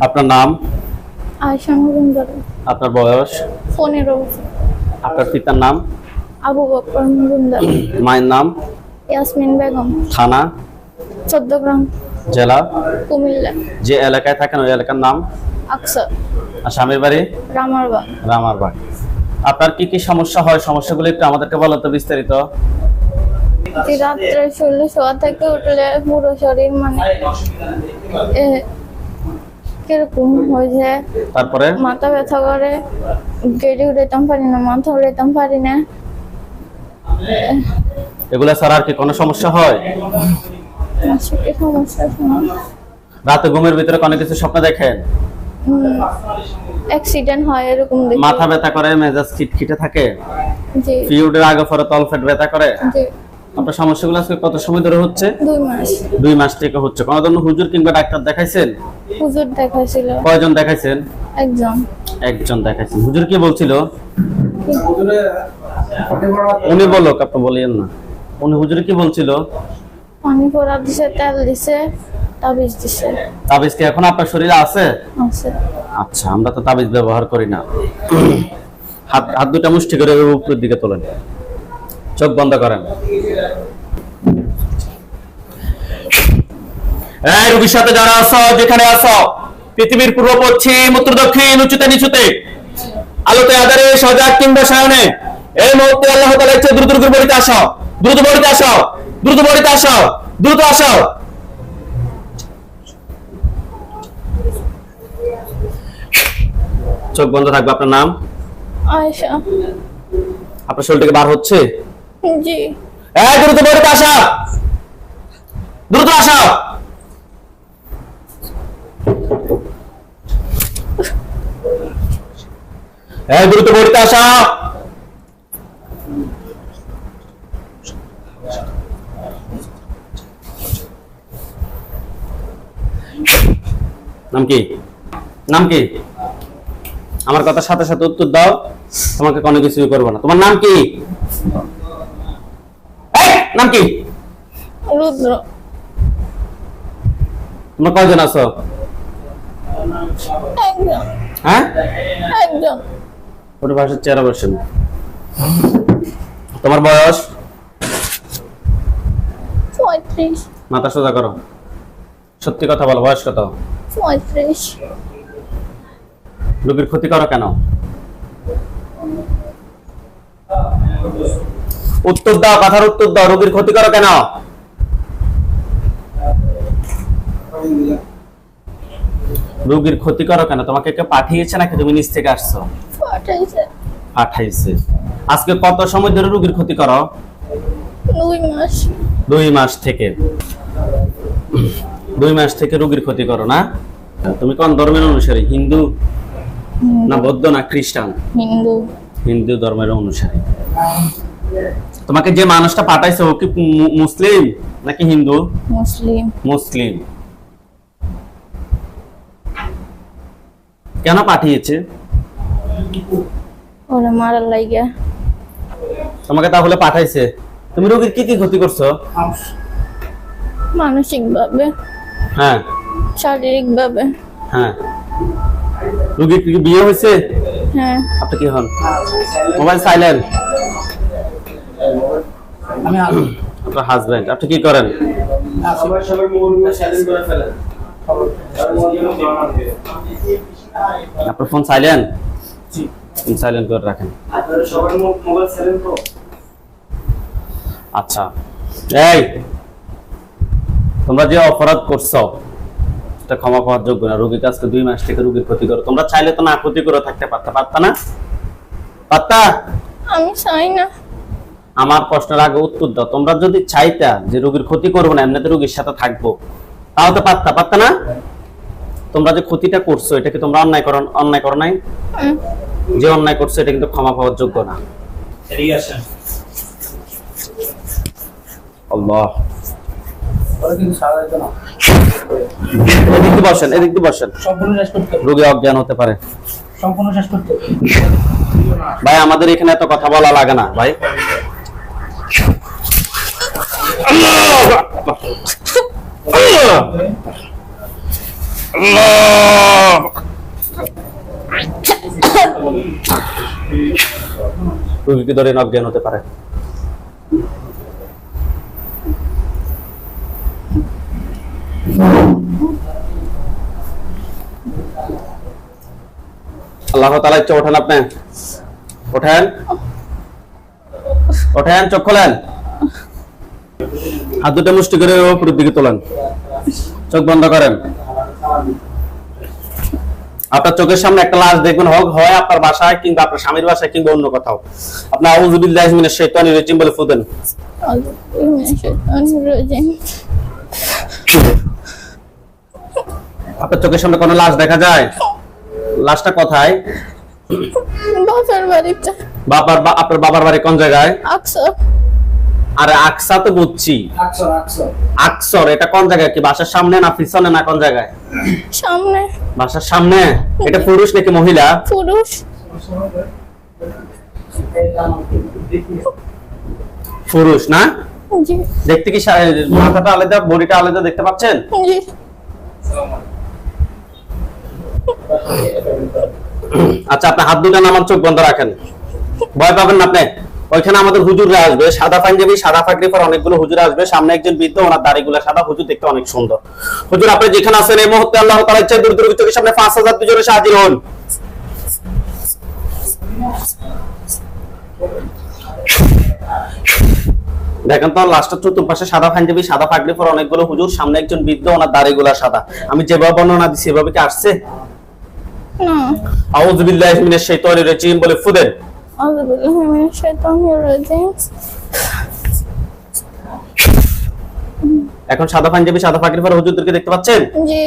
আপনার নাম? আয়শা মজুমদার। আপনার বয়স? 15 বছর। আপনার পিতার নাম? আবু বকর মজুমদার। মায়ের নাম? ইয়াসমিন বেগম। থানা? চট্টগ্রাম। জেলা? কুমিল্লা। যে এলাকায় থাকেন ওই এলাকার নাম? আকসা। আর স্বামীর বাড়ি? রামারবাগ। রামারবাগ। আপনার কি কি সমস্যা হয়, সমস্যাগুলো একটু আমাদেরকে বলো তো বিস্তারিত। রাত্রে শুলে শোয়া থেকে উঠলে পুরো শরীর কিরকম হয়ে যায়। তারপরে? মাথা ব্যথা করে, গেড়ে উঠাইতাম পারি না, মাথা উঠাইতাম পারি না। এগুলা ছাড়া আর কি কোনো সমস্যা হয়? মাসিকের সমস্যা শোনা। রাতে ঘুমের ভিতরে কোনো কিছু স্বপ্ন দেখেন? অ্যাক্সিডেন্ট হয় এরকম দেখি। মাথা ব্যথা করে, মেজাজ খিটখিটে থাকে? জি। পিরিয়ডের আগে পরে তলপেট ব্যথা করে? জি। আপনার সমস্যাগুলো আজকে কত সময় ধরে হচ্ছে? 2 মাস। 2 মাস থেকে হচ্ছে। কোনো ধরনের হুজুর কিংবা ডাক্তার দেখাইছেন? হুজুর দেখাইছিল। কয়জন দেখাইছেন? একজন। একজন দেখাইছেন। হুজুর কি বলছিল? উনি বলুক, আপনি বলিয়েন না। উনি হুজুরে কি বলছিল? পানি পড়া দিছে, তেল দিছে, তাবিজ দিছে। তাবিজ কি এখন আপনার শরীরে আছে? আছে। আচ্ছা, আমরা তো তাবিজ ব্যবহার করি না। হাত দুটা মুষ্টি করে উপরের দিকে তোলেন, চোখ বন্ধ করেন। এই রোগীর সাথে যারা আছো, যেখানে আছো, পৃথিবীর পূর্ব পশ্চিম উত্তর দক্ষিণ উঁচুতে নিচুতে, আলোতে আধারে সজাগ কিংবা সায়নে, এই মুহূর্তে আল্লাহ তাআলা ইচ্ছে দ্রুত দ্রুত বাড়িতে আসো, দ্রুত বাড়িতে আসো, দ্রুত বাড়িতে আসো, দ্রুত আসো। চোখ বন্ধ থাকবে। আপনার নাম? আয়েশা। আপনার শরীর থেকে বার হচ্ছে? জি। এই দ্রুত বাড়িতে আসো, দ্রুত আসো। এই দ্রুত বাড়িতে আসো। নাম কি? নাম কি? আমার কথার সাথে সাথে উত্তর দাও, তোমাকে কোনো কিছুই করবো না। তোমার নাম কি? নাম কি? রুদ্র। তোমরা কয়জন আছো? একজন। হ্যাঁ, একজন। ওর পাশে চেয়ারে বসেন। তোমার বয়স? 35। মাথা সোজা করো, সত্যি কথা বলো। বয়স কত? 35। রোগীর ক্ষতি করো কেন? উত্তর দাও, কথার উত্তর দাও। রোগীর ক্ষতি করো কেন? রোগীর ক্ষতি করো কেন? তোমাকে কে পাঠিয়েছে নাকি তুমি নিজ থেকে আসছো? পাঠাইছে। পাঠাইছে। আজকে কত সময় ধরে রোগীর ক্ষতি করো? 2 মাস। 2 মাস থেকে। 2 মাস থেকে রোগীর ক্ষতি করো না? তুমি কোন ধর্মের অনুসারী? হিন্দু না বৌদ্ধ না খ্রিস্টান? হিন্দু। হিন্দু ধর্মের অনুসারী। তোমাকে যে মানুষটা পাঠাইছে ও কি মুসলিম নাকি হিন্দু? মুসলিম। মুসলিম। কেন পাঠিয়েছে? ওরে মারার লাইগা। তোমাকে তাহলে পাঠাইছে। তুমি রোগীর কি কি ক্ষতি করছো? মানসিক ভাবে, হ্যাঁ, শারীরিক ভাবে। হ্যাঁ। রোগীর কি বিয়ে হয়েছে? হ্যাঁ। আপনি কি হন? Mobile silent. আমি আপনার হাজবেন্ড। আপনি কি করেন? সবার মোবাইল সাইলেন্ট করে ফেলেন। আপনার ফোন সাইলেন্ট? জি। সাইলেন্ট করে রাখেন। আপনারা সবার মোবাইল সাইলেন্ট তো? আচ্ছা, এই তোমরা যে অপরাধ করছো সেটা ক্ষমা পাওয়ার যোগ্য না। রোগীর কাছে 2 মাস থেকে রোগীর ক্ষতি করো। তোমরা চাইলে তো না ক্ষতি করে থাকতে পারতা না? পারতা? আমি চাই না। আমার প্রশ্নের আগে উত্তর দাও। তোমরা যদি চাইতা যে রোগীর ক্ষতি করবো না, এমনিতে রোগীর সাথে থাকবো, তাও তো পারতা না? তোমরা যে ক্ষতিটা করছো এটা কি তোমরা অন্যায় করো নাই? যে অন্যায় করছো এটা কিন্তু ক্ষমা পাওয়ার যোগ্য না। এদিকে আসেন। আল্লাহ, ওরা কিন্তু সারা দিত না। এদিকে বসেন। সম্পূর্ণ শেষ করতে। রোগী অজ্ঞান হতে পারে। সম্পূর্ণ শেষ করতে। ভাই আমাদের এখানে এত কথা বলা লাগে না ভাই। আল্লাহ রোগীকে ধরে অজ্ঞান হতে পারে। আল্লাহ তাআলা ইচ্ছা ওঠেন, আপনি ওঠেন, ওঠেন, চোখ খোলেন, হাত দুটো মুষ্টি করে উপরের দিকে তোলেন, চোখ বন্ধ করেন। আপনার চোখের সামনে একটা লাশ দেখবেন, হোক হয় আপনার বাসায় কিংবা আপনার স্বামীর বাসায় কিংবা অন্য কোথাও। আপনি আউযু বিল্লাহি মিনাশ শাইতানির রাজিম বলে ফুদেন। আপনার চোখের সামনে কোনো লাশ দেখা যায়? লাশটা কোথায়? বাবার বাড়িতে। আপনার বাবার বাড়ি কোন জায়গায়? আকসর। আরে আকসা তো বুঝছি, আকসর আকসর আকসর এটা কোন জায়গায়? কি বাসার সামনে না পিছনে না কোন জায়গায়? সামনে। বাসার সামনে। এটা পুরুষ নাকি মহিলা? পুরুষ। পুরুষ না? জি দেখতে কি মাথাটা আলাদা বডিটা আলাদা দেখতে পাচ্ছেন? জি। আচ্ছা, আপনি হাত দুটো নামান, চোখ বন্ধ রাখেন, ভয় পাবেন না আপনি। ওইখানে আমাদের হুজুররা আসবে, সাদা পাঞ্জাবি সাদা পাগড়ি পরে অনেকগুলো হুজুর আসবে, সামনে একজন বৃদ্ধ, ওনার দাড়িগুলো সাদা, হুজুর দেখতে অনেক সুন্দর। হুজুর আপনি যেখানে আছেন এই মুহূর্তে আল্লাহ তাআলার ইচ্ছায় দ্রুত চোখের সামনে 5000 দুজনে হাজির হন। দেখেন তো লাস্টের চতুর্পাশে সাদা পাঞ্জাবি সাদা পাগড়ি পরে অনেকগুলো হুজুর, সামনে একজন বৃদ্ধ, ওনার দাড়িগুলা সাদা। আমি যেভাবে বর্ণনা দিচ্ছি এভাবে কি আসছে? না। আউযু বিল্লাহি মিনাশ শাইতানির রাজিম বলে ফুদেন। আউযু বিল্লাহি মিনাশ শাইতানির রাজিম। এখন সাদা পাঞ্জাবি সাদা পাগড়ি পরে হুজুরদেরকে দেখতে পাচ্ছেন? জি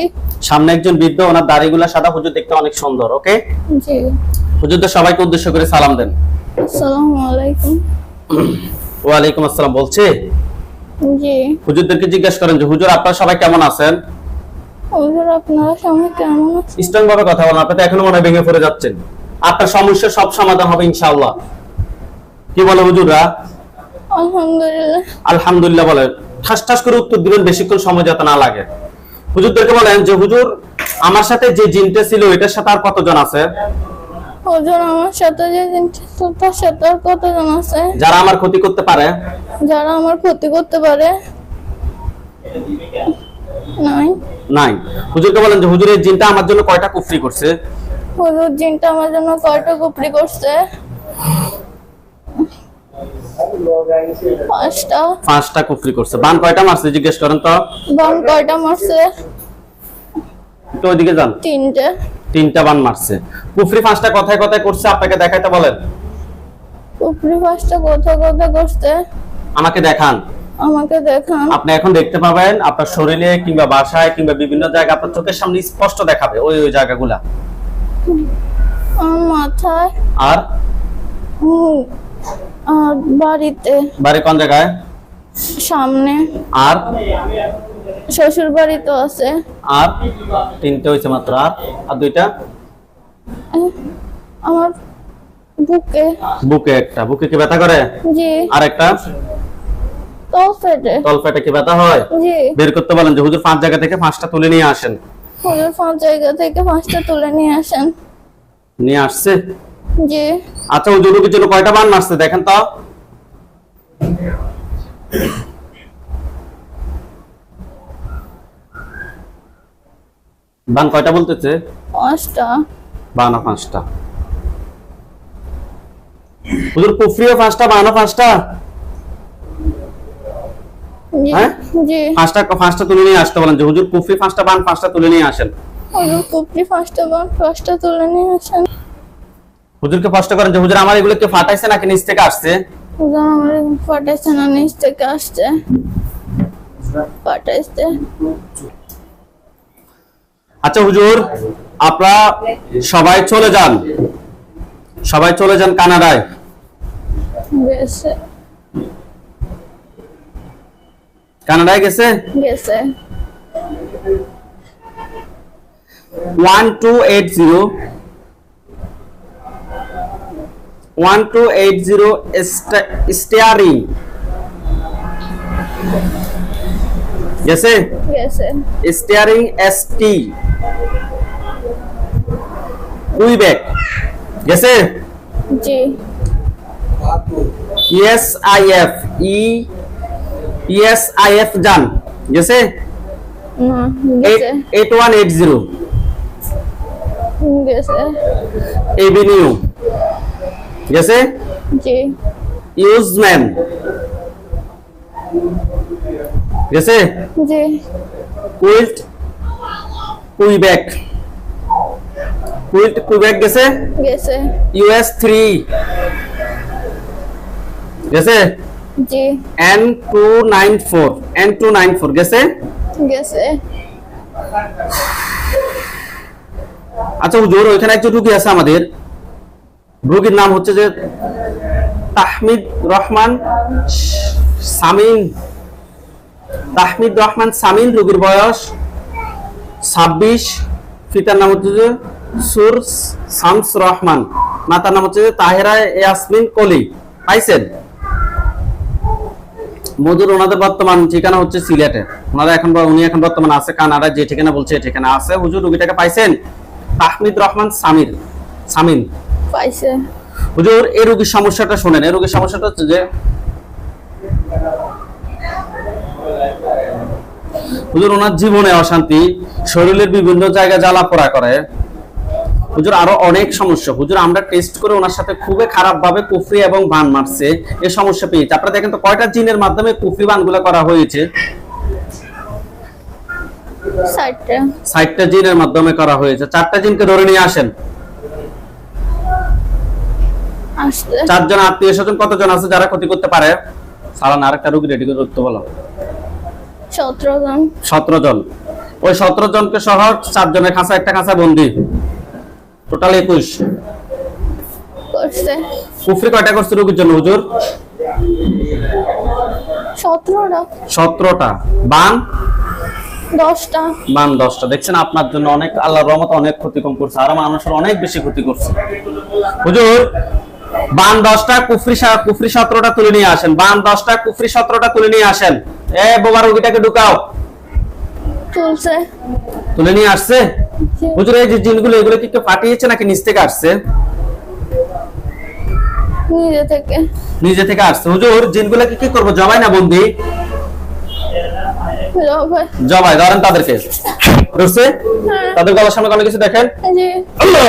সামনে একজন বৃদ্ধ, ওনার দাড়িগুলা সাদা, হুজুর দেখতে অনেক সুন্দর। ওকে, জি। হুজুরদের সবাইকে উদ্দেশ্য করে সালাম দেন। আসসালামু আলাইকুম। ওয়ালাইকুম আসসালাম বলছে। জি। হুজুরদেরকে জিজ্ঞাসা করেন যে হুজুর আপনারা সবাই কেমন আছেন? হুজুর আপনারা সবাই কেমন আছেন? স্ট্রং ভাবে কথা বলেন, আপনি তো এখনো মনে হয় ভেঙে পড়ে যাচ্ছেন। আপনার সমস্যার সব সমাধান হবে ইনশাআল্লাহ। কি বলে হুজুররা? আলহামদুলিল্লাহ। আলহামদুলিল্লাহ বলেন। ঠাস ঠাস করে উত্তর দিবেন, বেশিক্ষণ সময় যাতে না লাগে। হুজুরদেরকে বলেন যে হুজুর আমার সাথে যে জিনটা ছিল এটার সাথে আর কতজন আছে? হুজুর আমার সাথে যে তার সাথে আর কতজন আছে? যারা আমার ক্ষতি করতে পারে? যারা আমার ক্ষতি করতে পারে? নাই। নাই। হুজুরকে বলেন যে হুজুর এই জিনটা আমার জন্য কয়টা কুফরি করছে? হুজুর জিনটা আমার জন্য কয়টা কুফরি করছে? 5টা। 5টা কুফরি করছে। বান কয়টা মারছে জিজ্ঞেস করেন তো? বান কয়টা মারছে? একটু ওইদিকে যান। 3টে। 3টা বান মারছে। কুফরি 5টা কথায় কথায় করছে, আপনাকে দেখাইতে বলেন। কুফরি 5টা কোথায় কোথায় করছে? আমাকে দেখান। আমাকে দেখান। আপনি এখন দেখতে পাবেন আপনার শরীরে কিংবা বাসায় কিংবা বিভিন্ন জায়গায় আপনার চোখের সামনে স্পষ্ট দেখাবে ওই ওই জায়গাগুলা। আমার মাথায়। আর আর বাড়িতে। বাড়ি কোন জায়গায়? সামনে। আর শ্বশুর বাড়ি তো আছে। আর 3টে হইছে মাত্র। আর 2টা? আমার বুকে। বুকে একটা। বুকে কি ব্যথা করে? জি। আর একটা? তলপেটে। তলপেটে কি ব্যথা হয়? জি। বের করতে বলেন যে হুজুর 5 জায়গা থেকে 5টা তুলে নিয়ে আসেন। হুজুর 5 জায়গা থেকে 5টা তুলে নিয়ে আসেন। নিয়ে আসছে? জি। আচ্ছা হুজুর রোগীর জন্য কয়টা বান মারছে দেখেন তো? বান কয়টা বলতেছে? 5টা। বানা 5টা। হুজুর কুফরিও 5টা বানা 5টা? জি। হ্যাঁ? জি। 5টা তুলে নিয়ে আসতে বলেন যে হুজুর কুফরি 5টা বান 5টা তুলে নিয়ে আসেন। হুজুর কুফরি 5টা বান 5টা তুলে নিয়ে আসেন। হুজুরকে প্রশ্ন করেন যে হুজুর আমার এগুলো কি ফাটাইছে নাকি নিচ থেকে আসছে? হুজুর আমার ফাটাইছে না নিচ থেকে আসছে? ফাটাইছে। আচ্ছা হুজুর আপনারা সবাই চলে যান, সবাই চলে যান কানাডায়। গেছে। কানাডায় গেছে? গেছে। 1280 স্টিয়ারিং গেছে? গেছে। স্টিয়ারিং ST কুইবেক গেছে জি ESIF ESIF জান গেছে না গেছে 8180 গেছে এভিনিউ গেছে জি ইউজম্যান গেছে জি কুইল্ট কুইবেক গেছে গেছে US3 গেছে জি N294 গেছে গেছে আচ্ছা হুজুর ওইখানে একজন রোগী আছে আমাদের রোগীর নাম হচ্ছে যে তাহমিদ রহমান সামিন রোগীর বয়স 26 পিতার নাম হচ্ছে যে সুর শামস রহমান মাতার নাম হচ্ছে যে তাহেরা ইয়াসমিন কলি পাইছেন মধুর ওনাদের বর্তমান ঠিকানা হচ্ছে সিলেটে উনি এখন বর্তমান আছে কানাডায় যে ঠিকানা বলছে এই ঠিকানা আছে হুজুর রোগীটাকে পাইছেন তাহমিদ রহমান সামিন পাইছে হুজুর এই রোগীর সমস্যাটা শুনেন এই রোগীর সমস্যাটা হচ্ছে যে হুজুর ওনার জীবনে অশান্তি শরীরের বিভিন্ন জায়গায় জ্বালা পোড়া করে হুজুর আরো অনেক সমস্যা হুজুর আমরা টেস্ট করে ওনার সাথে খুবই খারাপ ভাবে কুফরি এবং বান মারছে এই সমস্যা পেয়েছে আপনারা দেখেন তো কয়টা জিনের মাধ্যমে কুফরি বানগুলো করা হয়েছে 60টা জিনের মাধ্যমে করা হয়েছে 4টা জিনকে ধরে নিয়ে আসেন আসতে 4 জন আত্মীয় স্বজন কতজন আছে যারা ক্ষতি করতে পারে সালান আরেকটা রোগী রেডি করে রাখতে বলো 17 জন ওই 17 জনকে সহ 4 জনের খাঁচা একটা খাঁচা বন্দী টোটাল 21 করছে কুফরি কয়টা করছে রোগীর জন্য হুজুর 17টা বান 10টা দেখছেন আপনার জন্য অনেক আল্লাহর রহমতে অনেক ক্ষতি কম করছে আর মানুষের অনেক বেশি ক্ষতি করছে হুজুর বান 10টা কুফরি 17টা তুলে নিয়ে আসেন বান 10টা কুফরি 17টা তুলে নিয়ে আসেন এ বোবা রোগীটাকে ঢুকাও তুলে নিয়ে আসছে হুজুর এই যে জিনগুলো এগুলো কি কেউ পাঠিয়েছে নাকি নিচ থেকে আসছে নিজে থেকে আসছে হুজুর জিনগুলো কি করবো জবাই না বন্দি জবাই ধরেন তাদেরকে বুঝছে তাদের গলার সামনে কোনো কিছু দেখেন আল্লাহ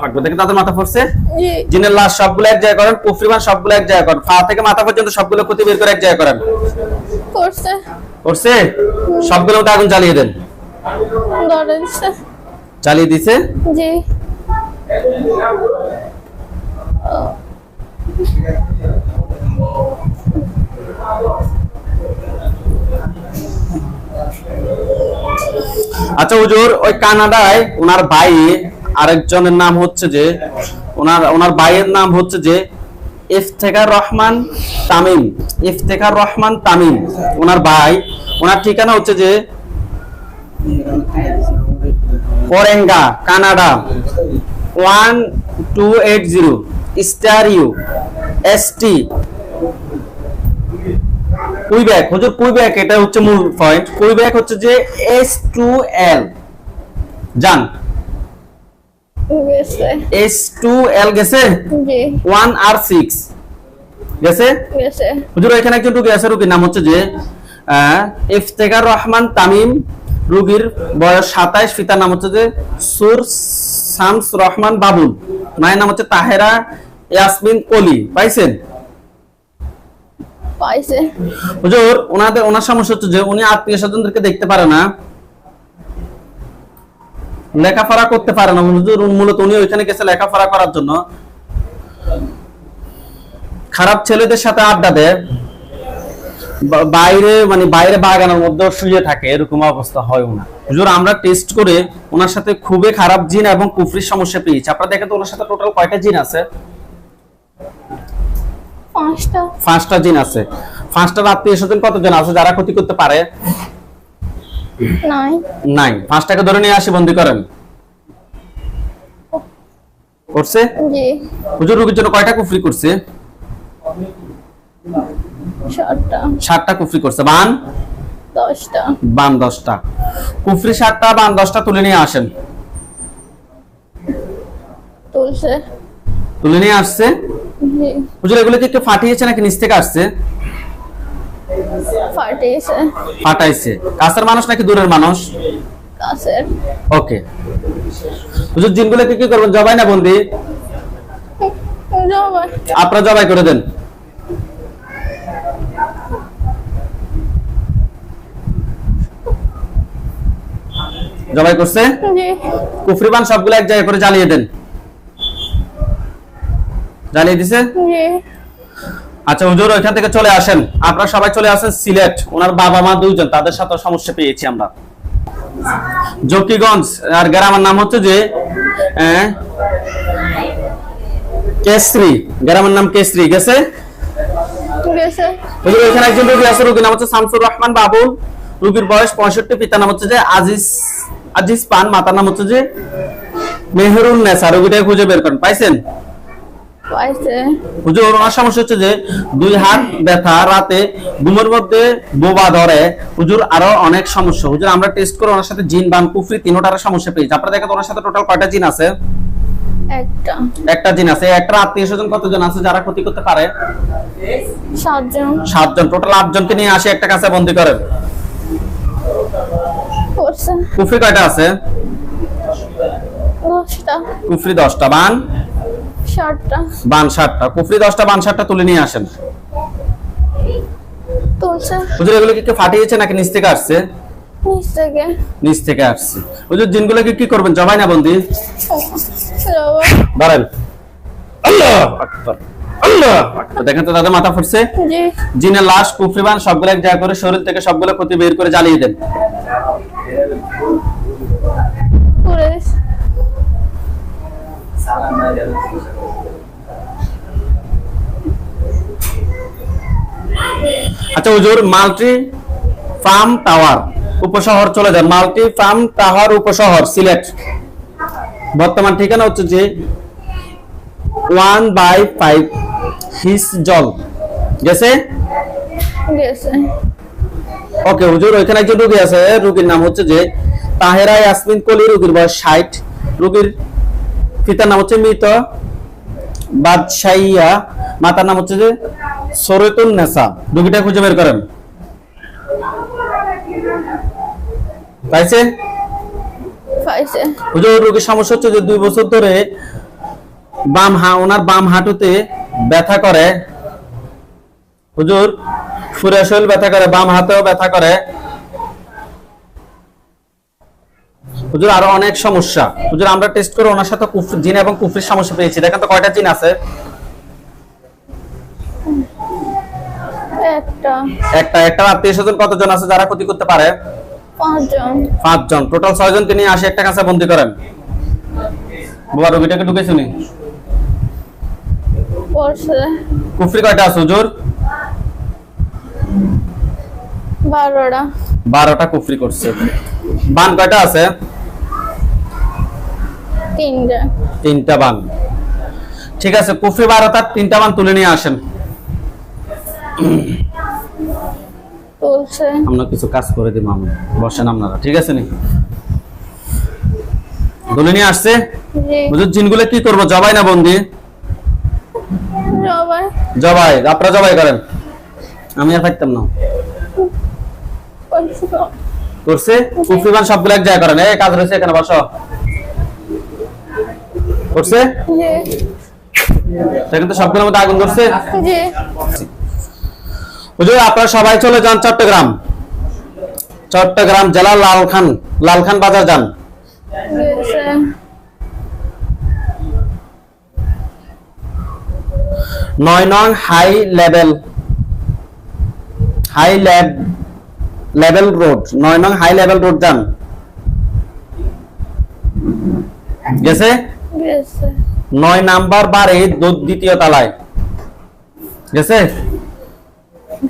আকবার দেখেন তাদের মাথা পড়ছে জিনের লাশ সবগুলো এক জায়গায় করেন কুফরিমান সবগুলো এক জায়গায় করেন পা থেকে মাথা পর্যন্ত সবগুলো ক্ষতি বের করে এক জায়গায় করেন করছে সবগুলো মধ্যে আগুন জ্বালিয়ে দেন চালিয়ে দিছে জি আচ্ছা হুজুর ওই কানাডায় ওনার ভাই আরেকজনের নাম হচ্ছে যে ওনার ভাইয়ের নাম হচ্ছে যে ইফতেখার রহমান তামিম ওনার ভাই ওনার ঠিকানা হচ্ছে যে কোরেঙ্গা কানাডা 1280 স্টারিও এসটি কুইবেক হুজুর কুইবেক এটা হচ্ছে মূল পয়েন্ট কুইবেক হচ্ছে যে S2L জান S2L গেছে 1R6 গেছে হুজুর এখানে একজন রোগী আছে রোগীর নাম হচ্ছে যে ইফতেখার রহমান তামিম রোগীর বয়স 27 পিতার নাম হচ্ছে যে সুর শামস রহমান বাবুল মায়ের নাম হচ্ছে তাহেরা ইয়াসমিন কলি পাইছেন হুজুর ওনার সমস্যা হচ্ছে যে উনি আত্মীয় স্বজনদেরকে দেখতে পারে না লেখাপড়া করতে পারে না হুজুর মূলত উনি ওইখানে গেছে লেখাপড়া করার জন্য খারাপ ছেলেদের সাথে আড্ডা দেয় বাইরে বাগানের মধ্যে শুয়ে থাকে এরকম অবস্থা হয় ওনার হুজুর আমরা টেস্ট করে ওনার সাথে খুবই খারাপ জিন এবং কুফরির সমস্যা পেয়েছি আপনারা দেখেন তো ওনার সাথে টোটাল কয়টা জিন আছে 5টা জিন আছে 5টা আত্মীয় স্বজন কতজন আছে যারা ক্ষতি করতে পারে নাই 5টাকে ধরে নিয়ে আসি বন্দি করেন করছে হুজুর রোগীর জন্য কয়টা কুফরি করছে 7টা কুফরি করছে বান 10টা কুফরি 7টা বান 10টা তুলে নিয়ে আসেন তুলছে। তুলে নিয়ে আসছে। জি। হুজুর এগুলো কি একটু ফাটিয়েছে নাকি নিচ থেকে আসছে? ফাটিয়েছে। ফাটাইছে। কাছের মানুষ নাকি দূরের মানুষ? কাছের। ওকে। হুজুর জিনগুলোকে কি করবেন, জবাই না বন্দি? জবাই। আপনারা জবাই করে দেন। জবাই করছে। জি। কুফরি বান সবগুলো এক জায়গায় করে জ্বালিয়ে দেন। জ্বালিয়ে দিছে। জি। আচ্ছা হুজুর ওইখান থেকে চলে আসেন, আপনারা সবাই চলে আসেন সিলেট। ওনার বাবা মা দুইজন, তাদের সাথে সমস্যা পেয়েছি আমরা। জকিগঞ্জ আর গ্রামের নাম হচ্ছে যে কেশরি, গ্রামের নাম কেশরি। গেছে গেছে। হুজুর এখানে একজন রোগী আছে, রোগীর নাম হচ্ছে শামসুর রহমান বাবুল। রোগীর বয়স 65, পিতার নাম হচ্ছে যে আজিজ পান, মাতার নাম হচ্ছে যে মেহরুন নেসা। রোগীটাকে খুঁজে বের করেন। পাইছেন? পাইছে। হুজুর ওনার সমস্যা হচ্ছে যে 2 হাত ব্যথা, রাতে ঘুমের মধ্যে বোবা ধরে। হুজুর আরো অনেক সমস্যা। হুজুর আমরা টেস্ট করে ওনার সাথে জিন বান কুফরি তিনটার সমস্যা পেয়েছি। আপনারা দেখেন ওনার সাথে টোটাল কয়টা জিন আছে? একটা জিন আছে। একটা আত্মীয় স্বজন কতজন আছে যারা ক্ষতি করতে পারে? 7 জন। 7 জন। টোটাল 8 জনকে নিয়ে আসি একটা কাছে বন্দি করেন। করছে। কুফরি কয়টা আছে? 10টা। কুফরি 10টা, বান 7টা। বান 7টা। কুফরি 10টা, বান 7টা তুলে নিয়ে আসেন। তুলছে। হুজুর এগুলো কি ফাটিয়েছে নাকি নিচ থেকে আসছে? নিচ থেকে। নিচ থেকে আসছে। হুজুর জিনগুলোকে কি করবেন, জবাই না বন্দি? জবাই। দাঁড়ান। আল্লাহু আকবার, আল্লাহু আকবার। দেখেন তো তাদের মাথা ফুটছে। জি। জিনের লাশ কুফরি বান সবগুলো এক জায়গা করে শরীর থেকে সবগুলো ক্ষতি বের করে জ্বালিয়ে দেন। করে আচ্ছা হুজুর মাল্টি ফার্ম টাওয়ার উপশহর চলে যান। Multi farm tower Upashahar Sylhet. বর্তমান ঠিকানা হচ্ছে যে 1/5 হিস জল। গেছে। গেছে। ওকে হুজুর ওইখানে একজন রোগী আছে, রোগীর নাম হচ্ছে যে তাহেরা ইয়াসমিন কলি। রোগীর বয়স 60। রোগীর পিতার নাম হচ্ছে মৃত বাদশাইয়া, মাতার নাম হচ্ছে যে সরতুন নেসা। রোগীটা খুঁজে বের করেন। পাইছে? পাইছে। হুজুর রোগীর সমস্যা হচ্ছে যে 2 বছর ধরে ওনার বাম হাঁটুতে ব্যথা করে। হুজুর পুরো শরীর ব্যথা করে, বাম হাতেও ব্যথা করে। হুজুর আরো অনেক সমস্যা। হুজুর আমরা টেস্ট করে ওনার সাথে জিন এবং কুফরির সমস্যা পেয়েছি। দেখেন তো কয়টা জিন আছে? একটা আত্মীয় স্বজন কতজন আছে যারা ক্ষতি করতে পারে? 5 জন। 5 জন। টোটাল 6 জনকে নিয়ে আসি একটা কাছে বন্দি করেন। বাবা রোগীটাকে ঢুকে শুনি। করছে। কুফরি কয়টা আছে হুজুর? 12টা। 12টা কুফরি করছে। বান কয়টা আছে? 3টা। 3টা বান। ঠিক আছে, কুফরি 12টা, 3টা বান তুলে নিয়ে আসেন। তুলছে। আমরা কিছু কাজ করে দিই মামু, বসেন আপনারা। ঠিক আছে নি? তুলে নিয়ে আসছে। জি। হুজুর জিনগুলো কি করব, জবাই না বন্দি? জবাই। জবাই। আপনারা জবাই করেন, আমি আর থাকতাম না। করছে। কুফরি বান সবগুলো এক জায়গায় করেন। এই কাজ রয়েছে এখানে, বসো। করছে। জি। সেখানে তো সবগুলোর মধ্যে আগুন ধরছে। জি। হুজুর আপনারা সবাই চলে যান চট্টগ্রাম। চট্টগ্রাম জেলা লালখান বাজার যান। গেছে। 9 নং হাই লেভেল রোড, 9 নং হাই লেভেল রোড যান। গেছে। গেছে। 9 নাম্বার বাড়ি, দ্বিতীয় তলায়। গেছে।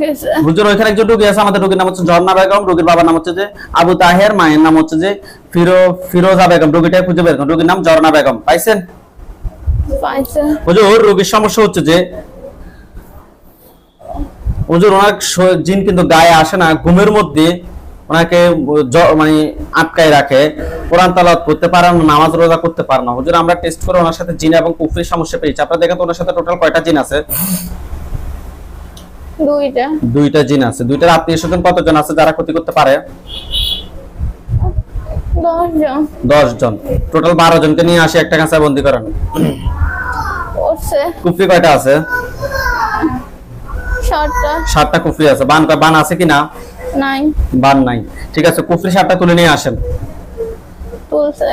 গেছে। হুজুর ওইখানে একজন রোগী আছে, আমাদের রোগীর নাম হচ্ছে ঝর্ণা বেগম। রোগীর বাবার নাম হচ্ছে যে আবু তাহের, মায়ের নাম হচ্ছে যে ফিরোজা বেগম। রোগীটা খুঁজে বের করুন। রোগীর নাম ঝর্ণা বেগম। পাইছেন? পাইছে। হুজুর রোগীর সমস্যা হচ্ছে যে হুজুর ওনার জিন কিন্তু গায়ে আসে না, ঘুমের মধ্যে ওনাকে মানে আটকায় রাখে, কোরআন তেলাওয়াত করতে পারে না, নামাজ রোজা করতে পারে না। হুজুর আমরা টেস্ট করে ওনার সাথে জিন এবং কুফরির সমস্যা পেয়েছি। আপনারা দেখেন তো ওনার সাথে টোটাল কয়টা জিন আছে? দুইটা জিন আছে। দুইটার আত্মীয় স্বজন কতজন আছে যারা ক্ষতি করতে পারে? 10 জন। টোটাল 12 জনকে নিয়ে আসি একটা কাঁচায় বন্দী করেন। কুফরি কয়টা আছে? 7টা কুফরি আছে। বান আছে কিনা? বান নাই। ঠিক আছে, কুফরি 7টা তুলে নিয়ে আসেন।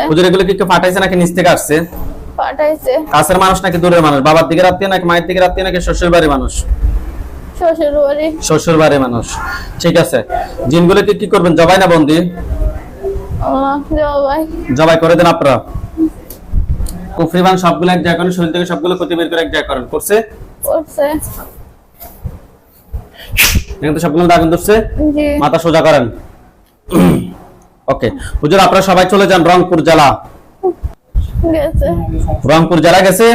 হুজুর এগুলো কি কেউ পাঠাইছে নাকি নিচ থেকে আসছে? পাঠাইছে। কাছের মানুষ নাকি দূরের মানুষ? বাবার দিকে আত্মীয় নাকি মায়ের দিকে আত্মীয় নাকি শ্বশুর বাড়ির মানুষ? শ্বশুর বাড়ির মানুষ। ঠিক আছে, জিনগুলোকে কি করবেন, জবাই না বন্দী? জবাই করে দেন আপনারা। কুফরি বান সবগুলো এক জায়গায় করেন, শরীর থেকে সবগুলো ক্ষতি বের করে এক জায়গায় করেন। করছে? কিন্তু সবগুলো দাগন ধরছে। মাথা সোজা করেন। ওকে হুজুর আপনারা সবাই চলে যান রংপুর জেলা। রংপুর জেলা গেছে?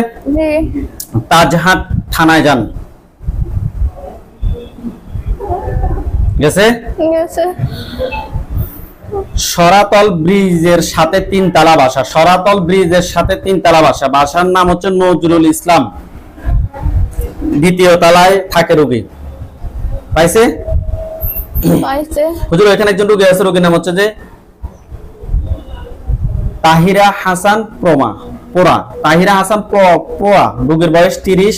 তাজহাট থানায় যান। গেছে? সরাতল ব্রিজের সাথে 3 তালা বাসা। সরাতল ব্রিজের সাথে 3 তালা বাসা। বাসার নাম হচ্ছে নজরুল ইসলাম। 2য় তলায় থাকে রোগী। পাইছে? হুজুর এখানে একজন রোগী আছে, রোগীর নাম হচ্ছে যে তাহিরা হাসান পোড়া। তাহিরা হাসান পোড়া। রোগীর বয়স 30।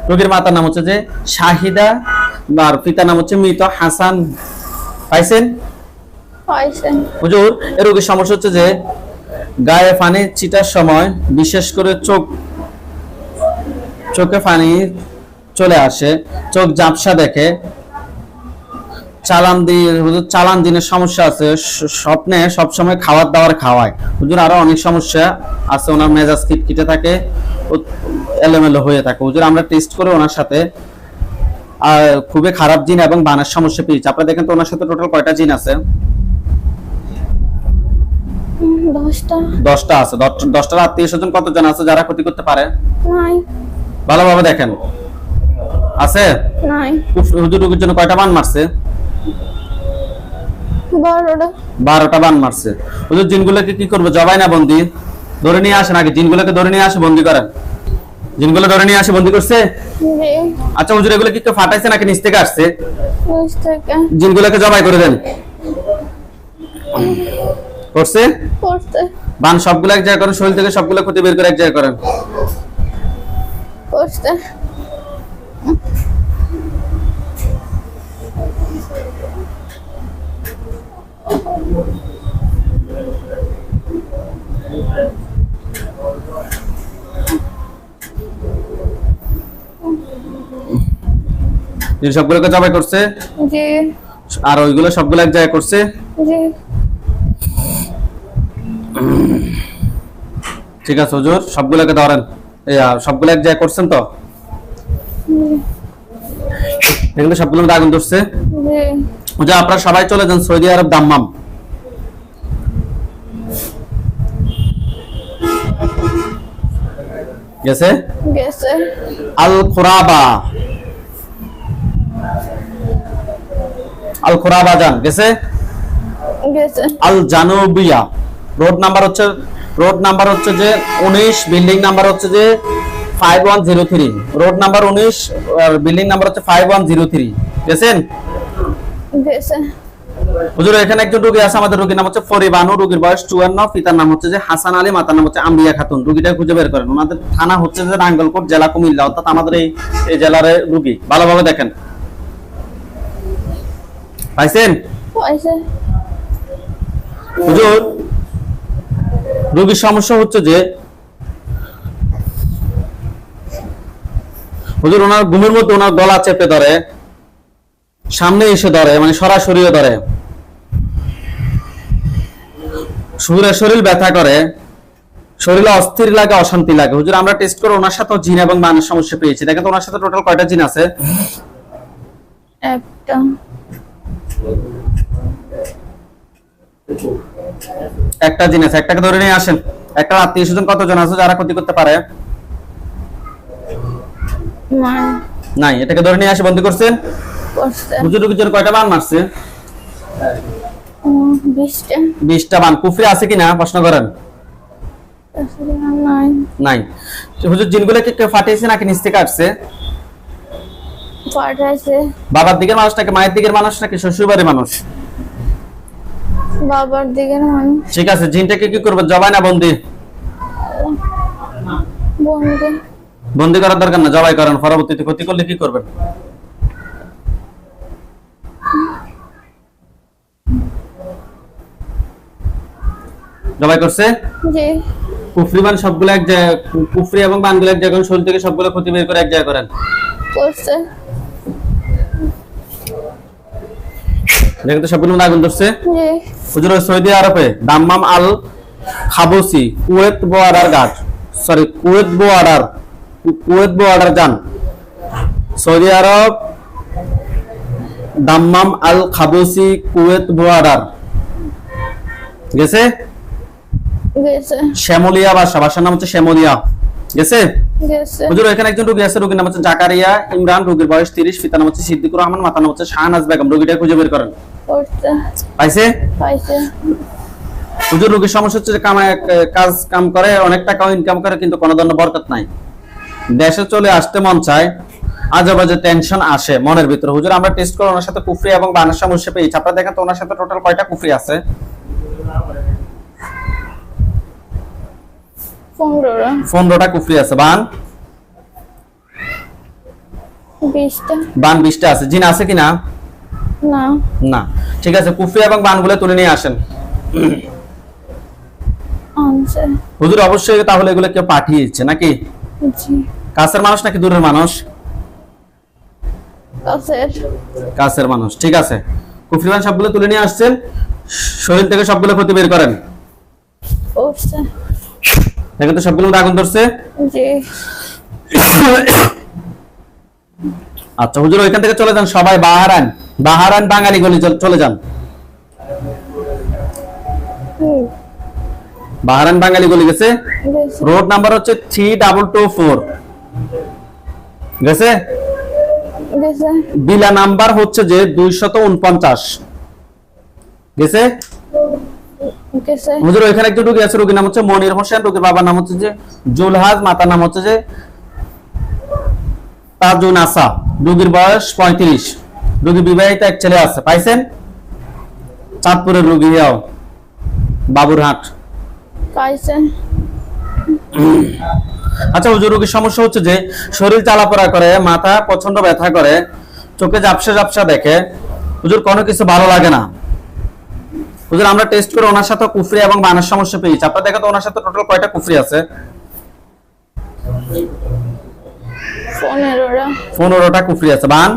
রোগীর মাতার নাম হচ্ছে যে শাহিদা, আর পিতার নাম হচ্ছে মৃত হাসান। পাইছেন? হুজুর এই রোগীর সমস্যা হচ্ছে যে গায়ে পানি ছিটার সময় বিশেষ করে চোখে পানি চলে আসে, চোখ ঝাপসা দেখে, চালান দিনের সমস্যা আছে, স্বপ্নে সবসময় খাবার দাবার খাওয়ায়। হুজুর আরো অনেক সমস্যা আছে, ওনার মেজাজ খিটখিটে থাকে, এলোমেলো হয়ে থাকে। হুজুর আমরা টেস্ট করে ওনার সাথে খুবই খারাপ জিন এবং বানের সমস্যা পেয়েছি। আপনারা দেখেন তো ওনার সাথে টোটাল কয়টা জিন আছে? 10টা আছে। 10টার আত্মীয় স্বজন কতজন আছে যারা ক্ষতি করতে পারে? ভালোভাবে দেখেন। আছে? হুজুর রোগীর জন্য কয়টা বান মারছে? 12টা বান মারছে। হুজুর জিনগুলোকে কি করবে, জবাই না বন্দী? ধরে নিয়ে আসেন আগে, জিনগুলোকে ধরে নিয়ে আসে বন্দী করেন। জিনগুলো ধরে নিয়ে আসে বন্দী করছে? আচ্ছা হুজুর এগুলো কি কেউ ফাটাইছে নাকি নিচ থেকে আসছে? জিনগুলোকে জবাই করে দেন। করছে? বান সবগুলো এক জায়গায় করেন, শরীর থেকে সবগুলো ক্ষতি বের করে এক জায়গায় করেন। সবগুলোকে জবাই করছে? আর ওইগুলো সবগুলো এক জায়গায় করছে? ঠিক আছে হুজুর সবগুলোকে ধরেন। সবগুলো এক জায়গায় করছেন তো? এগুলো সবগুলো আগুন ধরছে? হুজুর আপনারা সবাই চলে যান সৌদি আরব দাম্মাম। গেছে? আল খোরাবা যান। গেছে? আল জানুবিয়া। রোড নাম্বার হচ্ছে যে 19, বিল্ডিং নাম্বার হচ্ছে যে 5103। রোড নাম্বার 19 আর বিল্ডিং নাম্বার হচ্ছে 5103। গেছেন? হুজুর এখানে একজন রোগী আছে, আমাদের রোগীর নাম হচ্ছে ফরিবানু। রোগীর বয়স 54। পিতার নাম হচ্ছে যে হাসান আলী, মাতার নাম হচ্ছে আম্বিয়া খাতুন। রোগীটা খুঁজে বের করেন। ওনাদের থানা হচ্ছে যে নাঙ্গলকোট, জেলা কুমিল্লা, অর্থাৎ আমাদের এই জেলার রোগী। ভালোভাবে দেখেন। পাইছেন? হুজুর রোগীর সমস্যা হচ্ছে যে হুজুর ওনার ঘুমের মধ্যে ওনার গলা চেপে ধরে, সামনে এসে ধরে, মানে সরাসরি ধরে, শরীর ব্যথা করে, শরীরে অস্থির লাগে, অশান্তি লাগে। হুজুর আমরা টেস্ট করে ওনার সাথে জিন এবং বানের সমস্যা পেয়েছি। দেখেন তো ওনার সাথে টোটাল কয়টা জিন আছে? একটা জিন আছে। একটাকে ধরে নিয়ে আসেন। একটা আত্মীয় স্বজন কতজন আছে যারা ক্ষতি করতে পারে? নাই। এটাকে ধরে নিয়ে আসে বন্দী করছেন? হুজুর রোগীর জন্য কয়টা বান মারছে? 20টা 20টা বান। কুফরি আছে কিনা প্রশ্ন করেন। তাছাড়া নাই। নাই। হুজুর জিনগুলোকে কেউ ফাটিয়েছে নাকি নিচ থেকে আসছে? পাঠাইছে বাবার দিকের মানুষ নাকি মায়ের দিকের মানুষ নাকি শ্বশুর বাড়ির মানুষ? বাবার দিকের মানুষ। ঠিক আছে, জিনটাকে কি করবেন, জবাই না বন্দি? বন্ধু বন্দি করার দরকার না, জবাই করেন। পরবর্তীতে ক্ষতি করলে কি করবেন? জবাই করছে জি কুফরি বান সবগুলো এক জায়গায়, কুফরি এবং বানগুলো এক জায়গায়, শরীর থেকে সবগুলো ক্ষতি বের করে এক জায়গায় করেন। করছে দেখেন তো সবগুলো আগুন ধরছে। জি হুজুর সৌদি আরবে Dammam Al Khabusi Kuwait border guard, sorry Kuwait border যান। Saudi Arab Dammam Al Khabusi Kuwait border গেছে। গেছে শ্যামলিয়া ভাষার নাম হচ্ছে শ্যামলিয়া। গেছে গেছে হুজুর এখানে একজন রোগী আছে, রোগীর নাম হচ্ছে জাকারিয়া ইমরান, রোগীর বয়স 30, পিতার নাম হচ্ছে সিদ্দিকুর রহমান, মাতার নাম হচ্ছে শাহনাজ বেগম। রোগীটা খুঁজে বের করেন। করছে পাইছে? পাইছে হুজুর রোগীর সমস্যা হচ্ছে যে কাজ কাম করে, অনেক টাকা ইনকাম করে, কিন্তু কোনো ধরনের বরকত নাই। দেশে চলে আসতে মন চায়, আজে বাজে টেনশন আসে মনের ভিতরে। হুজুর আমরা টেস্ট করে ওনার সাথে কুফরি এবং বানের সমস্যা পেয়েছি। আপনারা দেখেন তো ওনার সাথে টোটাল কয়টা কুফরি আছে? 15টা কুফরি আছে। বান 20টা বান 20টা আছে। জিন আছে কিনা? না না। ঠিক আছে, কুফরি এবং বানগুলো তুলে নিয়ে আসেন। আনছে হুজুর অবশ্যই তাহলে এগুলো কেউ পাঠিয়েছে নাকি? জি কাছের মানুষ নাকি দূরের মানুষ? কাছের কাছের মানুষ। ঠিক আছে, কুফরি বান সবগুলো তুলে নিয়ে আসছেন, শরীর থেকে সবগুলো ক্ষতি বের করেন। করছে দেখেন তো সবগুলো আগুন ধরছে। জি আচ্ছা হুজুর ওইখান থেকে চলে যান সবাই বাহারান বাঙালি গলি চলে যান। বাহারান বাঙালি গলি গেছে। গেছে রোড নাম্বার হচ্ছে 3224 গেছে। গেছে বিলা নাম্বার হচ্ছে যে 249 গেছে। গেছে হুজুর ওইখানে একজন রোগী আছে, রোগীর নাম হচ্ছে মনির হোসেন, রোগীর বাবার নাম হচ্ছে যে জুলহাজ, মাতার নাম হচ্ছে যে তাজুন আসা, রোগীর বয়স 35, রোগী বিবাহিত, এক ছেলে আছে। পাইছেন? চাঁদপুরের রোগী বাবুরহাট। পাইছে আচ্ছা হুজুর রোগীর সমস্যা হচ্ছে যে শরীর চালাপড়া করে, মাথা প্রচন্ড ব্যথা করে, চোখে ঝাপসা ঝাপসা দেখে, হুজুর কোনো কিছু ভালো লাগে না। হুজুর আমরা টেস্ট করে ওনার সাথে কুফরি এবং বানের সমস্যা পেয়েছি। আপনারা দেখো তো ওনার সাথে টোটাল কয়টা কুফরি আছে? 15টা কুফরি আছে। বান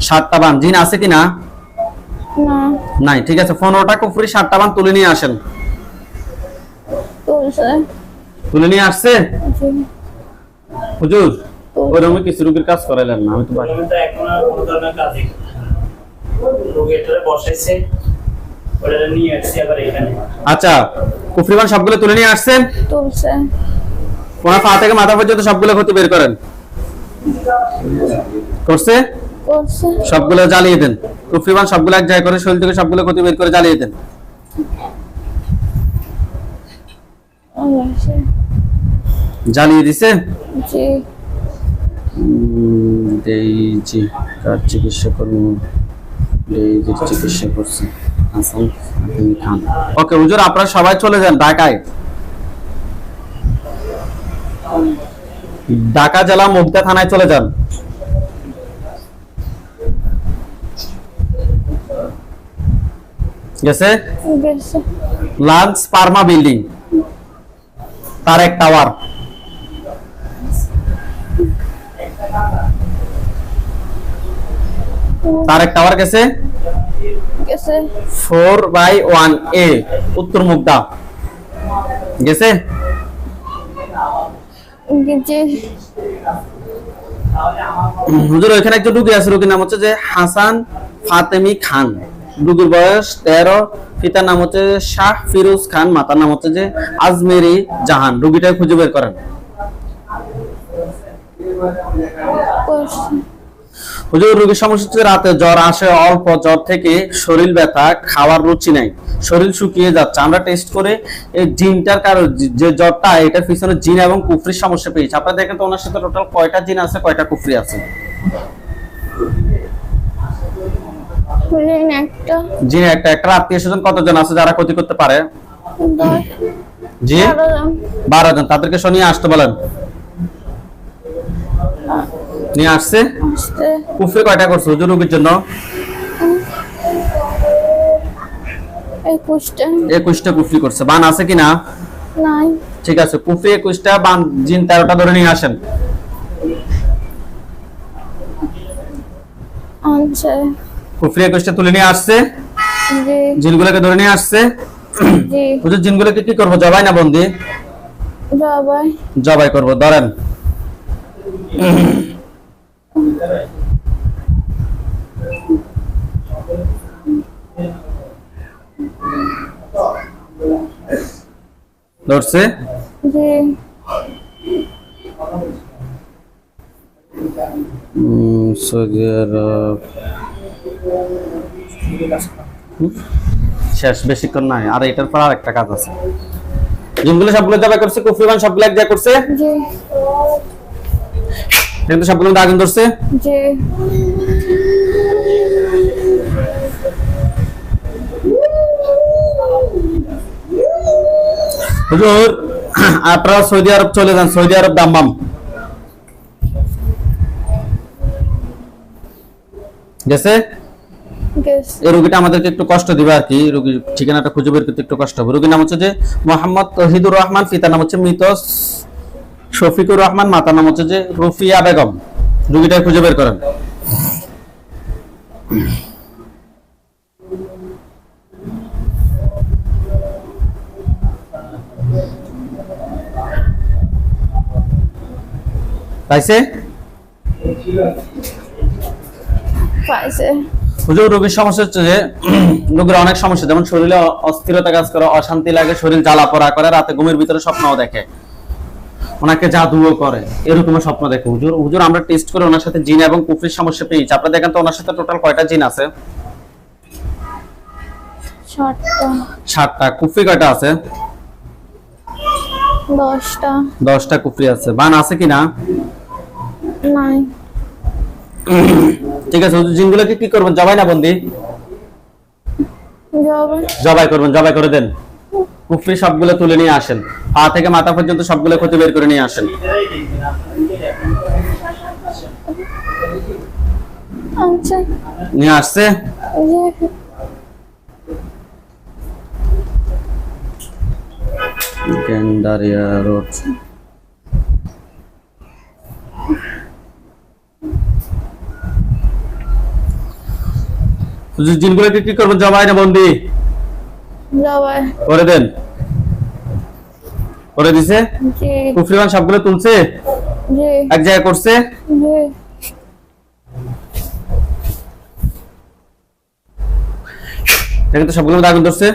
7টা বান। জিন আছে কিনা? না নাই। ঠিক আছে, 15টা কুফরি 7টা বান তুলে নিয়ে আসেন। তুলছে তুলে নিয়ে আসছে জি হুজুর। ওরকম কিছু রোগীর কাজ করাইলেন না, আমি তো পারি। আমি তো এখন আর কোনো ধরনের কাজই করি না। রোগীটারে বসাইছে, ওটা নিয়ে আসছি আবার এখানে। আচ্ছা কুফরি বান সবগুলো তুলে নিয়ে আসছেন। তুলছে ওনার পা থেকে মাথা পর্যন্ত সবগুলো ক্ষতি বের করেন। করছে? করছে সবগুলো জ্বালিয়ে দেন। কুফরি বান সবগুলো এক জায়গায় করে শরীর থেকে সবগুলো ক্ষতি বের করে জ্বালিয়ে দেন। আল্লাহ জ্বালিয়ে দিছে। জি জি কার চিকিৎসা করুন, চিকিৎসা করছে হাসান খান। ওকে হুজুর আপনারা সবাই চলে যান ঢাকায়। ঢাকা জেলা মুগদা থানায় চলে যান। গেছে। গেছে লান্স পার্মা building, Tareq tower. Tareq tower গেছে। গেছে 4/1A উত্তর মুগদা গেছে। জি হুজুর ওইখানে একজন রোগী আছে, রোগীর নাম হচ্ছে যে হাসান ফাতেমি খান, রোগীর বয়স 13, পিতার নাম হচ্ছে শাহ ফিরোজ খান, মাতার নাম হচ্ছে যে আজমেরি জাহান। রোগীটা খুঁজে বের করেন। করছে হুজুর রোগীর সমস্যা হচ্ছে রাতে জ্বর আসে, অল্প জ্বর থেকে শরীর ব্যথা, খাওয়ার রুচি নাই, শরীর শুকিয়ে যাচ্ছে। আমরা টেস্ট করে এই জিনটার কারণ যে জ্বরটা, এটার পিছনে জিন এবং কুফরির সমস্যা পেয়েছি। আপনারা দেখেন তো ওনার সাথে টোটাল কয়টা জিন আছে, কয়টা কুফরি আছে? জিন একটা। জিন একটা। একটা আত্মীয় স্বজন কতজন আছে যারা ক্ষতি করতে পারে? 10 জি 12 জন। 12 জন। তাদেরকে নিয়ে আসতে বলেন। নিয়ে আসছে। আসতে কুফরি কয়টা করছে হুজুর রোগীর জন্য? 21টা। 21টা কুফরি করছে। বান আছে কিনা? নাই। ঠিক আছে, কুফরি 21টা, বান জিন 13টা ধরে নিয়ে আসেন। আনছে। কুফরি 21টা তুলে নিয়ে আসছে, জি জিনগুলোকে ধরে নিয়ে আসছে। জি। হুজুর জিনগুলোকে কি করবো, জবাই না বন্দি? জবাই। জবাই করব। ধরেন। ধরছে। জি সৌদি আরব। শেষ, বেশিক্ষণ নাই, আর এটার পর আর একটা কাজ আছে। জিনগুলো সবগুলো জবাই করছে, কুফরিবান সবগুলো এক জায়গায় করছে, জি কিন্তু সবগুলো আগুন ধরছে। জি। হুজুর আপনারা সৌদি আরব চলে যান, সৌদি আরব দাম্মাম গেছে। গেছে। এই রোগীটা আমাদেরকে একটু কষ্ট দিবে আর কি, রোগীর ঠিকানাটা খুঁজে বের করতে একটু কষ্ট হবে। রোগীর নাম হচ্ছে যে মোহাম্মদ তহিদুর রহমান, পিতার নাম হচ্ছে মৃত শফিকুর রহমান, মাতার নাম হচ্ছে যে রুফিয়া বেগম। রোগীটা খুঁজে বের করেন। পাইছে? পাইছে। হুজুর রোগীর সমস্যা হচ্ছে যে রোগীর অনেক সমস্যা, যেমন শরীরে অস্থিরতা কাজ করে, অশান্তি লাগে, শরীর জ্বালা পোড়া করে, রাতে ঘুমের ভিতরে স্বপ্নও দেখে, ওনাকে জাদুও করে, এরকম স্বপ্ন দেখে। হুজুর হুজুর আমরা টেস্ট করে ওনার সাথে জিন এবং কুফরির সমস্যা পেয়েছি। আপনারা দেখেন তো ওনার সাথে টোটাল কয়টা জিন আছে? 7টা। 7টা। কুফরি কয়টা আছে? 10টা। 10টা কুফরি আছে। বান আছে কিনা? নাই। ঠিক আছে, হুজুর জিনগুলোকে কি করবেন, জবাই না বন্দি? জবাই। জবাই করবেন। জবাই করে দেন। কুফরি সবগুলো তুলে নিয়ে আসেন, পা থেকে মাথা পর্যন্ত সবগুলো ক্ষতি বের করে নিয়ে আসেন। আনছে। নিয়ে আসছে। জি গেন্ডারিয়া রোড। হুজুর জিনগুলোকে কি করবেন, জবাই না বন্দি? জবাই। করে দেন। করে দিছে। জি কুফরিবান সবগুলো তুলছে, জি এক জায়গায় করছে। জি। দেখেন তো সবগুলো আগুন ধরছে।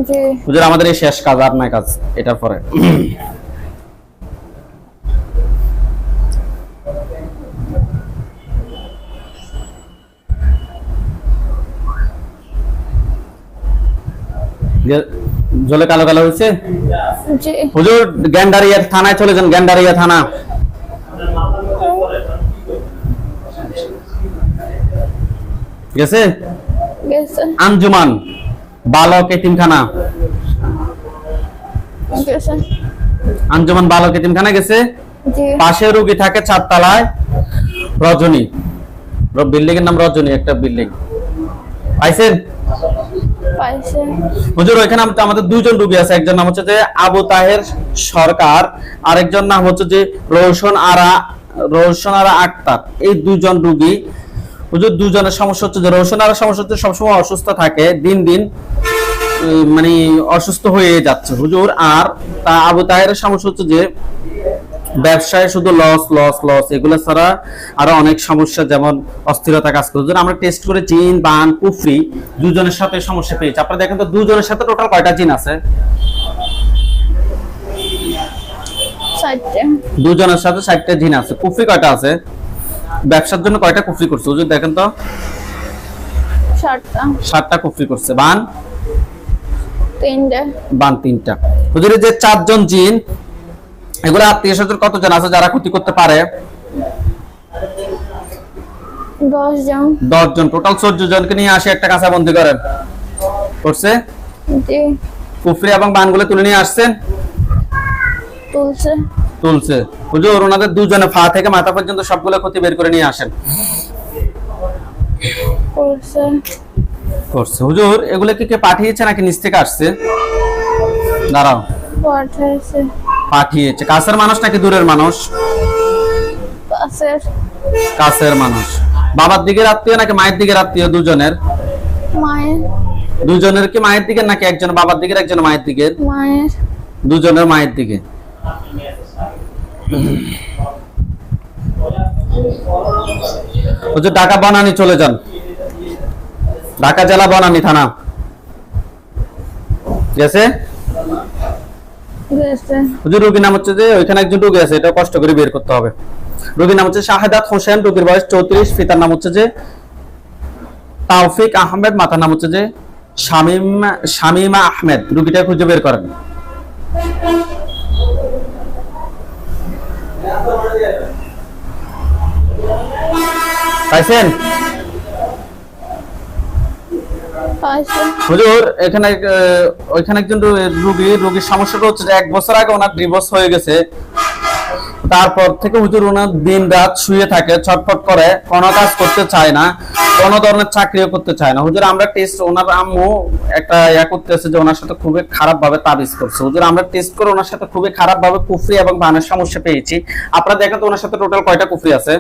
জি হুজুর আমাদের এই শেষ কাজ, আর নাই কাজ এটার পরে। জলে কালো কালো হয়েছে। জি। হুজুর গ্যান্ডারিয়া থানায় চলে যান, গ্যান্ডারিয়া থানা। গেছে। গেছে। আঞ্জুমান বালক এতিমখানা। গেছে। আঞ্জুমান বালক এতিমখানা গেছে। জি পাশে রোগী থাকে 4 তলায়, রজনী, বিল্ডিং এর নাম রজনী, একটা বিল্ডিং। পাইছেন? পাইছে। হুজুর ওইখানে আমাদের 2 জন রোগী আছে। একজন নাম হচ্ছে যে আবু তাহের সরকার, আরেকজন নাম হচ্ছে যে রোশন আরা আক্তার। এই 2 জন রোগী। হুজুর 2 জনের সমস্যা হচ্ছে যে রোশন আরা সমস্যা হচ্ছে সবসময় অসুস্থ থাকে, দিন দিন মানে অসুস্থ হয়ে যাচ্ছে হুজুর। আর তা আবু তাহেরের সমস্যা হচ্ছে যে ব্যবসায় শুধু লস লস লস, এগুলো ছাড়া আরো অনেক সমস্যা, যেমন অস্থিরতা কাজ করে। আমরা টেস্ট করে জিন বান কুফরি 2 জনের সাথে সমস্যা পেয়েছি। আপনারা দেখেন তো 2 জনের সাথে টোটাল কয়টা জিন আছে? 7টা। 2 জনের সাথে 7টা জিন আছে। কুফরি কয়টা আছে? ব্যবসার জন্য কয়টা কুফরি করছে হুজুর দেখেন তো? 7টা 7টা কুফরি করছে। বান? 3টে বান 3টা। হুজুরের যে 4জন জিন, এগুলো আত্মীয়-স্বজন কতজন আছে যারা ক্ষতি করতে পারে? 10 জন 10 জন। টোটাল 14 জনকে নিয়ে আসে একটা কাঁচা বন্দি করেন। করছে? জি কুফরি এবং বানগুলো তুলে নিয়ে আসছেন? তুলছে তুলছে। হুজুর ওনাদের দুজনে পা থেকে মাথা পর্যন্ত সবগুলো ক্ষতি বের করে নিয়ে আসেন। করছে করছে। হুজুর এগুলো কি কে পাঠিয়েছে নাকি নিচ থেকে আসছে? দাঁড়াও। পাঠাইছে পাঠিয়েছে। কাছের মানুষ নাকি দূরের মানুষ? পাশের কাছের মানুষ। বাবার দিকের আত্মীয় নাকি মায়ের দিকের আত্মীয়? দুজনের। মায়ের দুজনের কি মায়ের দিকের নাকি একজন বাবার দিকের একজন মায়ের দিকের? মায়ের দুজনের মায়ের দিকে। হুজুর ঢাকা বনানী চলে যান। ঢাকা জেলা বনানী থানা। গেছে? গেছে হুজুর রোগীর নাম হচ্ছে যে ওইখানে একজন রোগী আছে, এটা কষ্ট করে বের করতে হবে। রোগীর নাম হচ্ছে শাহেদাত হোসেন, রোগীর বয়স 34, পিতার নাম হচ্ছে যে তাওফিক আহমেদ, মাতার নাম হচ্ছে যে শামিমা আহমেদ। রোগীটা খুঁজে বের করেন। পাইছেন? পাইছে হুজুর এখানে ওইখানে একজন রোগীর সমস্যাটা হচ্ছে যে 1 বছর আগে ওনার ডিভোর্স হয়ে গেছে। তারপর থেকে হুজুর ওনার দিন রাত শুয়ে থাকে, ছটফট করে, কোনো কাজ করতে চায় না, কোনো ধরনের চাকরিও করতে চায় না। হুজুর আমরা টেস্ট, ওনার আম্মু একটা করতেছে যে ওনার সাথে খুবই খারাপ ভাবে তাবিজ করছে। হুজুর আমরা টেস্ট করে ওনার সাথে খুবই খারাপ ভাবে কুফরি এবং বানের সমস্যা পেয়েছি। আপনারা দেখেন তো ওনার সাথে টোটাল কয়টা কুফরি আছে?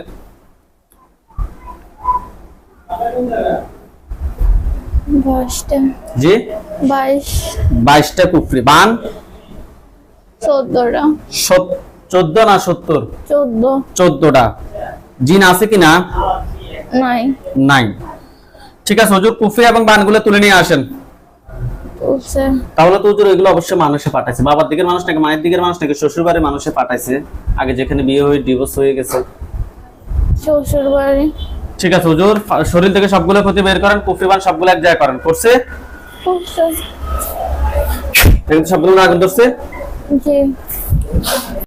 22টা জি 22 22টা কুফরি। বান 14টা 14 না 70? 14 14টা। জিন আছে কিনা? নাই নাই। ঠিক আছে হুজুর কুফরি এবং বানগুলো তুলে নিয়ে আসেন। তুলছে তাহলে তো হুজুর এগুলো অবশ্যই মানুষে পাঠাইছে। বাবার দিকের মানুষ নাকি মায়ের দিকের মানুষ নাকি শ্বশুর বাড়ির মানুষে পাঠাইছে? আগে যেখানে বিয়ে হয়ে ডিভোর্স হয়ে গেছে। শ্বশুর বাড়ি ঠিক আছে হুজুর শরীর থেকে সবগুলো ক্ষতি বের করেন, কুফরি বান সবগুলো এক জায়গায় করেন। করছে? করছে সবগুলো না আগুন ধরছে? জি